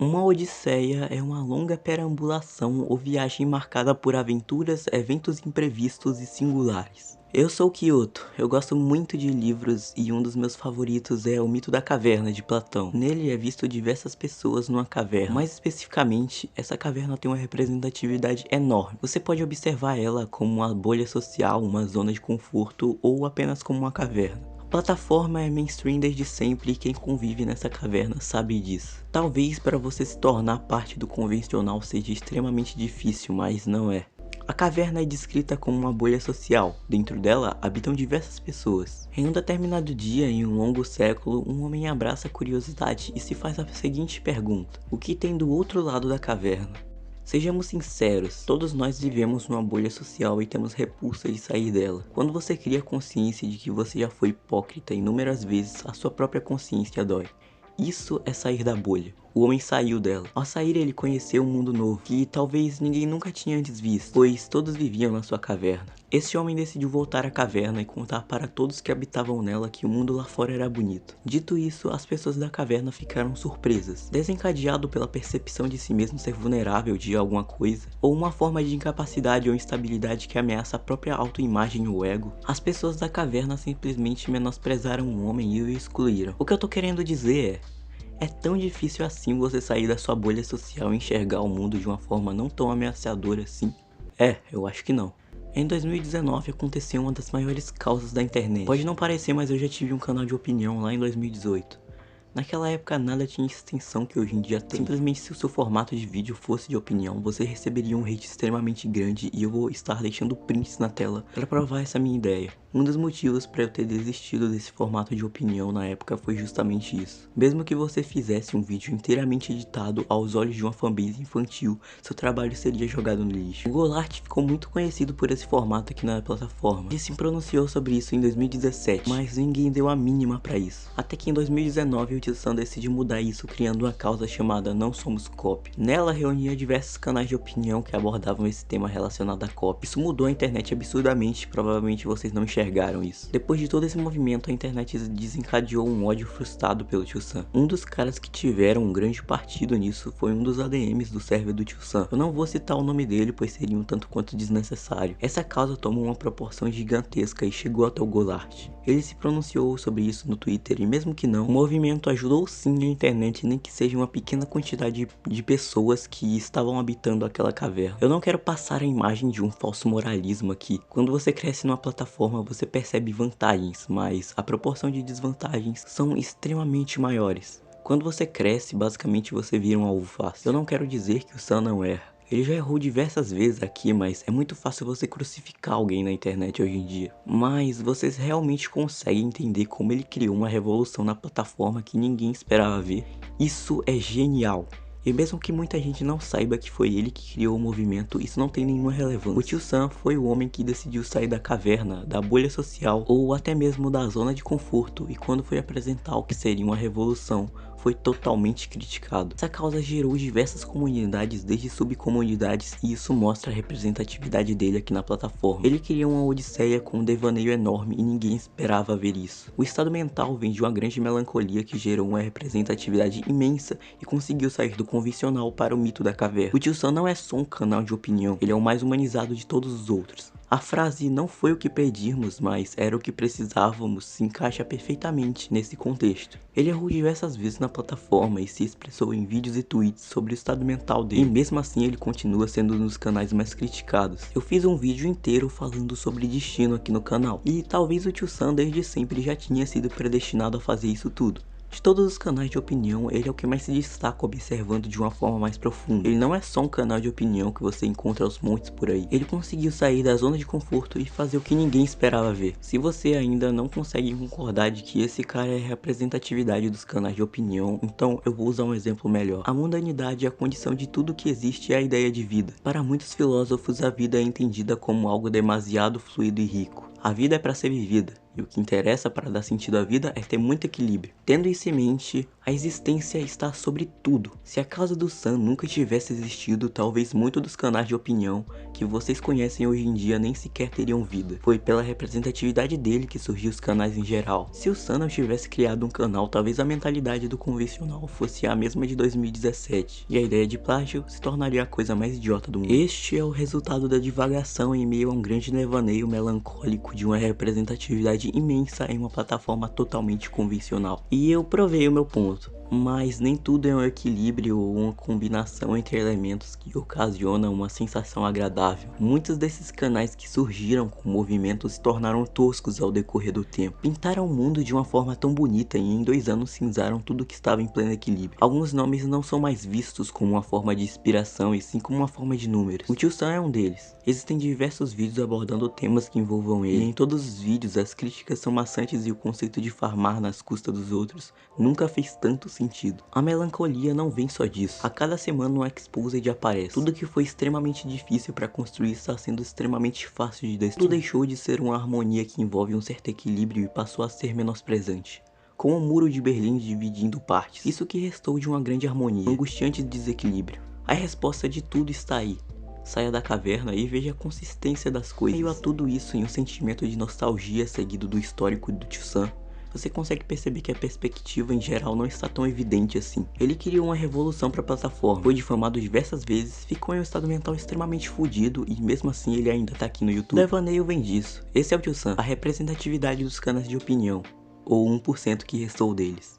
Uma odisseia é uma longa perambulação ou viagem marcada por aventuras, eventos imprevistos e singulares. Eu sou Kyoto, eu gosto muito de livros e um dos meus favoritos é O Mito da Caverna, de Platão. Nele é visto diversas pessoas numa caverna, mais especificamente, essa caverna tem uma representatividade enorme. Você pode observar ela como uma bolha social, uma zona de conforto ou apenas como uma caverna. A plataforma é mainstream desde sempre e quem convive nessa caverna sabe disso. Talvez para você se tornar parte do convencional seja extremamente difícil, mas não é. A caverna é descrita como uma bolha social. Dentro dela habitam diversas pessoas. Em um determinado dia, em um longo século, um homem abraça a curiosidade e se faz a seguinte pergunta: o que tem do outro lado da caverna? Sejamos sinceros, todos nós vivemos numa bolha social e temos repulsa de sair dela. Quando você cria consciência de que você já foi hipócrita inúmeras vezes, a sua própria consciência dói. Isso é sair da bolha. O homem saiu dela. Ao sair, ele conheceu um mundo novo, que talvez ninguém nunca tinha antes visto, pois todos viviam na sua caverna. Esse homem decidiu voltar à caverna e contar para todos que habitavam nela que o mundo lá fora era bonito. Dito isso, as pessoas da caverna ficaram surpresas, desencadeado pela percepção de si mesmo ser vulnerável de alguma coisa, ou uma forma de incapacidade ou instabilidade que ameaça a própria autoimagem ou ego. As pessoas da caverna simplesmente menosprezaram o homem e o excluíram. O que eu tô querendo dizer é tão difícil assim você sair da sua bolha social e enxergar o mundo de uma forma não tão ameaçadora assim? Eu acho que não. Em 2019 aconteceu uma das maiores causas da internet. Pode não parecer, mas eu já tive um canal de opinião lá em 2018. Naquela época nada tinha extensão que hoje em dia tem. Simplesmente se o seu formato de vídeo fosse de opinião, você receberia um hate extremamente grande e eu vou estar deixando prints na tela para provar essa minha ideia. Um dos motivos para eu ter desistido desse formato de opinião na época foi justamente isso. Mesmo que você fizesse um vídeo inteiramente editado aos olhos de uma fanbase infantil, seu trabalho seria jogado no lixo. O Golart ficou muito conhecido por esse formato aqui na plataforma. Ele se pronunciou sobre isso em 2017, mas ninguém deu a mínima para isso. Até que em 2019 o Tio-san decide mudar isso criando uma causa chamada Não Somos Cop. Nela reunia diversos canais de opinião que abordavam esse tema relacionado a cop. Isso mudou a internet absurdamente, provavelmente vocês não enxergaram isso. Depois de todo esse movimento, a internet desencadeou um ódio frustrado pelo Tio-san. Um dos caras que tiveram um grande partido nisso foi um dos ADMs do server do Tio-san. Eu não vou citar o nome dele, pois seria um tanto quanto desnecessário. Essa causa tomou uma proporção gigantesca e chegou até o Golart. Ele se pronunciou sobre isso no Twitter e mesmo que não, o movimento ajudou sim a internet, nem que seja uma pequena quantidade de pessoas que estavam habitando aquela caverna. Eu não quero passar a imagem de um falso moralismo aqui. Quando você cresce numa plataforma, você percebe vantagens, mas a proporção de desvantagens são extremamente maiores. Quando você cresce, basicamente você vira um alvo fácil. Eu não quero dizer que o Sam não erra. Ele já errou diversas vezes aqui, mas é muito fácil você crucificar alguém na internet hoje em dia. Mas vocês realmente conseguem entender como ele criou uma revolução na plataforma que ninguém esperava ver? Isso é genial. E mesmo que muita gente não saiba que foi ele que criou o movimento, isso não tem nenhuma relevância. O Tio-san foi o homem que decidiu sair da caverna, da bolha social ou até mesmo da zona de conforto, e quando foi apresentar o que seria uma revolução, foi totalmente criticado. Essa causa gerou diversas comunidades, desde subcomunidades, e isso mostra a representatividade dele aqui na plataforma. Ele criou uma odisseia com um devaneio enorme e ninguém esperava ver isso. O estado mental vem de uma grande melancolia que gerou uma representatividade imensa e conseguiu sair do convencional para o mito da caverna. O Tio-san não é só um canal de opinião, ele é o mais humanizado de todos os outros. A frase "não foi o que pedimos, mas era o que precisávamos" se encaixa perfeitamente nesse contexto. Ele errou diversas vezes na plataforma e se expressou em vídeos e tweets sobre o estado mental dele, e mesmo assim ele continua sendo um dos canais mais criticados. Eu fiz um vídeo inteiro falando sobre destino aqui no canal, e talvez o Tio-san desde sempre já tinha sido predestinado a fazer isso tudo. De todos os canais de opinião, ele é o que mais se destaca observando de uma forma mais profunda. Ele não é só um canal de opinião que você encontra aos montes por aí. Ele conseguiu sair da zona de conforto e fazer o que ninguém esperava ver. Se você ainda não consegue concordar de que esse cara é a representatividade dos canais de opinião, então eu vou usar um exemplo melhor. A mundanidade é a condição de tudo que existe e a ideia de vida. Para muitos filósofos, a vida é entendida como algo demasiado fluido e rico. A vida é para ser vivida, e o que interessa para dar sentido à vida é ter muito equilíbrio. Tendo isso em mente, A existência está sobre tudo. Se a Casa do Sam nunca tivesse existido, talvez muitos dos canais de opinião que vocês conhecem hoje em dia nem sequer teriam vida. Foi pela representatividade dele que surgiu os canais em geral. Se o Sam não tivesse criado um canal, talvez a mentalidade do convencional fosse a mesma de 2017, e a ideia de plágio se tornaria a coisa mais idiota do mundo. Este é o resultado da divagação em meio a um grande devaneio melancólico de uma representatividade imensa em uma plataforma totalmente convencional. E eu provei o meu ponto. Mas nem tudo é um equilíbrio ou uma combinação entre elementos que ocasiona uma sensação agradável. Muitos desses canais que surgiram com o movimento se tornaram toscos ao decorrer do tempo. Pintaram o mundo de uma forma tão bonita e em 2 anos cinzaram tudo que estava em pleno equilíbrio. Alguns nomes não são mais vistos como uma forma de inspiração e sim como uma forma de números. O Tio Sam é um deles. Existem diversos vídeos abordando temas que envolvam ele. E em todos os vídeos as críticas são maçantes e o conceito de farmar nas custas dos outros nunca fez tanto sentido. A melancolia não vem só disso. A cada semana um exposed aparece. Tudo que foi extremamente difícil para construir está sendo extremamente fácil de destruir. Tudo deixou de ser uma harmonia que envolve um certo equilíbrio e passou a ser menosprezante. Com o muro de Berlim dividindo partes. Isso que restou de uma grande harmonia, um angustiante desequilíbrio. A resposta de tudo está aí. Saia da caverna e veja a consistência das coisas. Meio a tudo isso, em um sentimento de nostalgia seguido do histórico do Tio Sam, você consegue perceber que a perspectiva em geral não está tão evidente assim. Ele criou uma revolução para a plataforma, foi difamado diversas vezes, ficou em um estado mental extremamente fodido e mesmo assim ele ainda tá aqui no YouTube. Devaneio vem disso. Esse é o Tio Sam, a representatividade dos canais de opinião, ou 1% que restou deles.